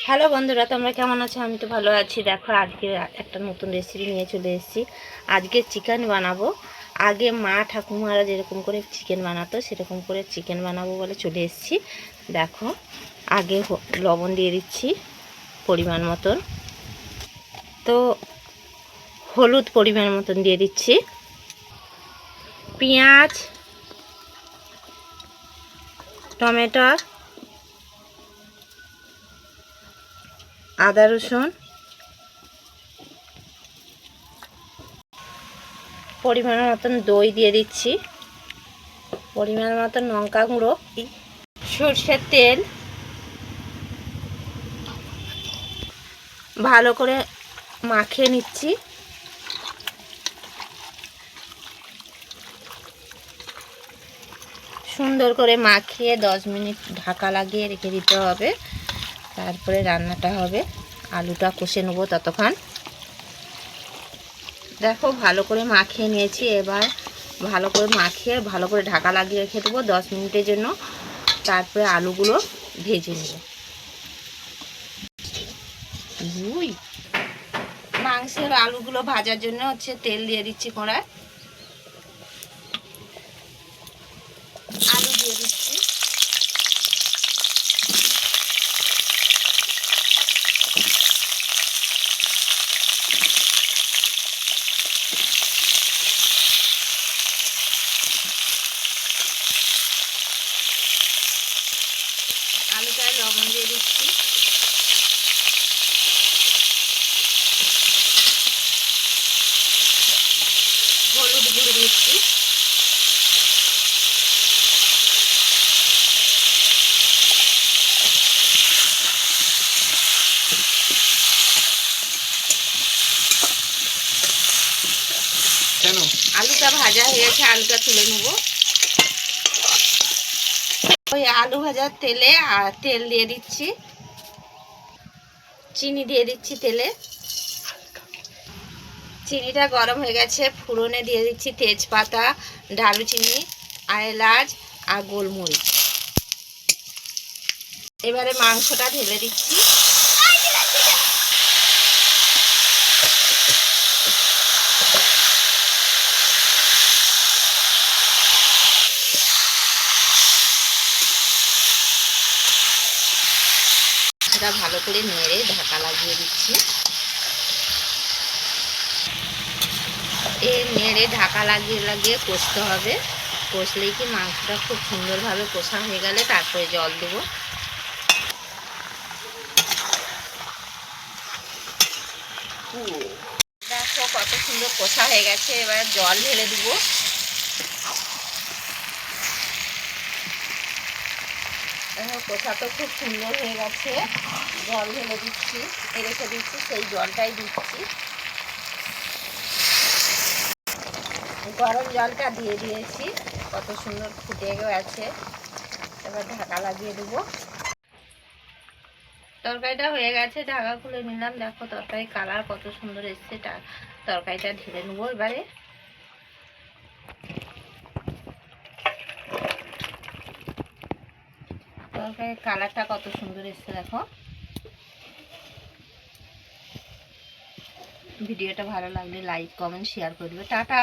Hello বন্ধুরা, তোমরা কেমন আছো? আমি তো ভালো আছি। দেখো, আজকে একটা নতুন রেসিপি নিয়ে চলে এসেছি। আজকে চিকেন বানাবো। আগে মা ঠাকুমারা যেরকম করে চিকেন বানাতো সেরকম করে চিকেন বানাবো বলে চলে এসেছি। দেখো, আগে লবণ দিয়ে দিচ্ছি পরিমাণ মতন, তো হলুদ পরিমাণ মতন দিয়ে দিচ্ছি, পেঁয়াজ, টমেটো, আদা রসুন, পরিমাণ মতন দই দিয়ে দিচ্ছি, পরিমাণ মতন লঙ্কা গুঁড়ো, সরষের তেল, ভালো করে মাখিয়ে নিচ্ছি। সুন্দর করে মাখিয়ে 10 মিনিট ঢাকা লাগিয়ে রেখে দিতে হবে। তারপরে রান্নাটা হবে। আলুটা কষে নেবো ততক্ষণ। দেখো, ভালো করে মাখিয়ে নিয়েছি। এবার ভালো করে মাখিয়ে ভালো করে ঢাকা লাগিয়ে রেখে দেবো 10 মিনিটের জন্য। তারপরে আলুগুলো ভেজে নেব। মাংসের আলুগুলো ভাজার জন্য তেল দিয়ে দিচ্ছি কড়ায়। আলু দিয়ে দিচ্ছি, আলুটায় লবণ দিয়ে দিচ্ছি, হলুদ গুঁড়ো দিচ্ছি, আলুটা ভাজা হয়ে গেছে, আলুটা তুলে নেব। ওই আলু ভাজার তেলে তেল দিয়ে দিচ্ছি, চিনি দিয়ে দিচ্ছি তেলে। চিনিটা গরম হয়ে গেছে, ফোড়নে দিয়ে দিচ্ছি তেজপাতা, দারুচিনি, এলাচ আর গোলমরিচ। এবারে মাংসটা ঢেলে দিচ্ছি। এটা ভালো করে নেড়ে ঢাকা লাগিয়ে দিচ্ছি। নেড়ে ঢাকা লাগিয়ে লাগিয়ে কষতে হবে। কষলেই কি মাংসটা খুব সুন্দরভাবে কষা হয়ে গেলে তারপরে জল দেবো। দেখো, কত সুন্দর কষা হয়ে গেছে। এবার জল ঢেলে দেবো। কষা তো খুব সুন্দর হয়ে গেছে। জল ঢেলে দিচ্ছি, রেখে দিচ্ছি, সেই জলটাই দিচ্ছি। গরম জলটা দিয়ে দিয়েছি, কত সুন্দর ফুটে গেছে। এবার ঢাকা লাগিয়ে দেবো। তরকারিটা হয়ে গেছে, ঢাকা খুলে নিলাম। দেখো, তরকারি কালার কত সুন্দর এসছে। তরকারিটা ঢেলে নেবো এবারে। তরকারির কালারটা কত সুন্দর এসছে দেখো। ভিডিওটা ভালো লাগলে লাইক, কমেন্ট, শেয়ার করবে। টাটা।